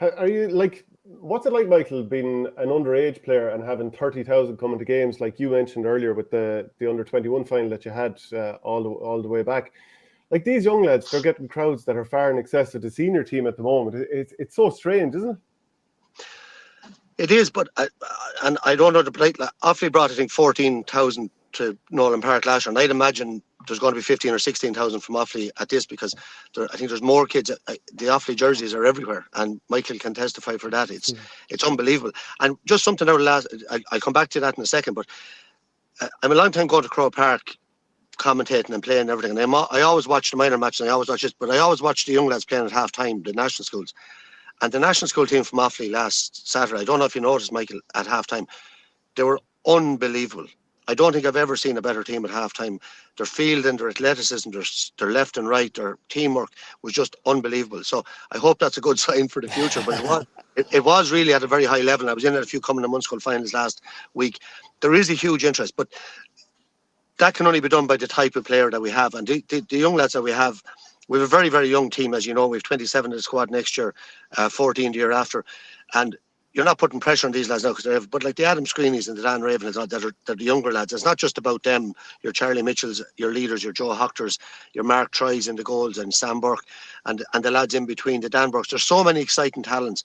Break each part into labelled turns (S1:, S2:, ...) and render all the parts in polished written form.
S1: Are you like, what's it like, Michael, being an underage player and having 30,000 coming to games, like you mentioned earlier with the under-21 final that you had all the way back? Like, these young lads, they're getting crowds that are far in excess of the senior team at the moment. It's so strange, isn't it?
S2: It is, but I don't know, like Offaly brought, I think, 14,000 to Nolan Park last year, and I'd imagine there's going to be 15 or 16,000 from Offaly at this, because I think there's more kids. The Offaly jerseys are everywhere, and Michael can testify for that. It's unbelievable. And just something out of last, I'll come back to that in a second, but I'm a long time going to Crow Park, commentating and playing and everything, and I always watch the minor matches, and I always watch this, but I always watch the young lads playing at half time, the national schools. And the national school team from Offaly last Saturday, I don't know if you noticed, Michael, at halftime, they were unbelievable. I don't think I've ever seen a better team at halftime. Their fielding, their athleticism, their left and right, their teamwork was just unbelievable. So I hope that's a good sign for the future. But it was really at a very high level. I was in at a few coming to Munster finals last week. There is a huge interest, but that can only be done by the type of player that we have. And the young lads that we have a very, very young team, as you know. We have 27 in the squad next year, 14 the year after. And you're not putting pressure on these lads now, but like the Adam Screenys and the Dan Raven, they're the younger lads. It's not just about them. Your Charlie Mitchells, your leaders, your Joe Hochters, your Mark Troys in the goals, and Sam Burke, and the lads in between, the Dan Burks. There's so many exciting talents.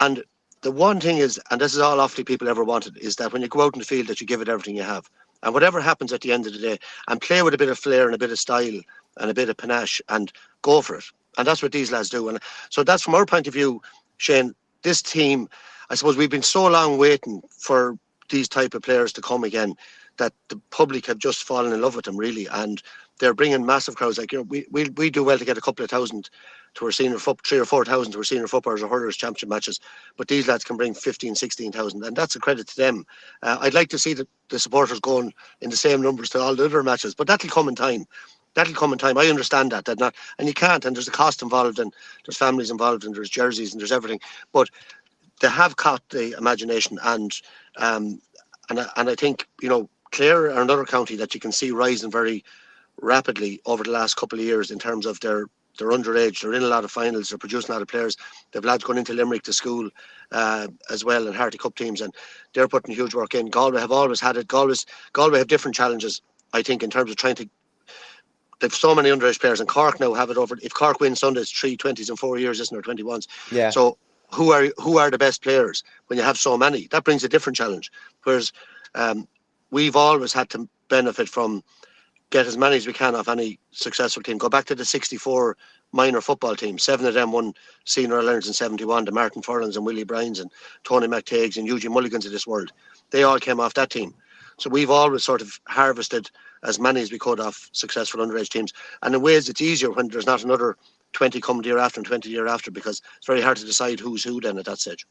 S2: And the one thing is, and this is all Offaly people ever wanted, is that when you go out in the field, that you give it everything you have. And whatever happens at the end of the day, and play with a bit of flair and a bit of style and a bit of panache, and go for it. And that's what these lads do. And so that's, from our point of view, Shane, this team, I suppose we've been so long waiting for these type of players to come again, that the public have just fallen in love with them, really. And they're bringing massive crowds. Like, we do well to get a couple of thousand to our senior football, 3,000 or 4,000 to our senior footballers or hurlers championship matches, but these lads can bring 15, 16,000, and that's a credit to them. I'd like to see the supporters going in the same numbers to all the other matches, but that'll come in time. I understand that not, and you can't, and there's a cost involved, and there's families involved, and there's jerseys, and there's everything, but they have caught the imagination. And I think, Clare are another county that you can see rising very rapidly over the last couple of years in terms of their underage. They're in a lot of finals, they're producing a lot of players. They've lads going into Limerick to school as well, and Harty Cup teams, and they're putting huge work in. Galway have always had it. Galway have different challenges, I think, in terms of trying to. They've so many underage players, and Cork now have it over. If Cork wins Sunday, it's 3 20s in 4 years, isn't it, or 21s?
S3: Yeah.
S2: So who are the best players when you have so many? That brings a different challenge. Whereas we've always had to benefit from get as many as we can off any successful team. Go back to the 64 minor football team. 7 of them won Senior All-Irelands in 71. The Martin Furlans and Willie Bryans and Tony McTaggs and Eugene Mulligans of this world. They all came off that team. So we've always sort of harvested as many as we could off successful underage teams. And in ways it's easier when there's not another 20 coming the year after and 20 the year after, because it's very hard to decide who's who then at that stage.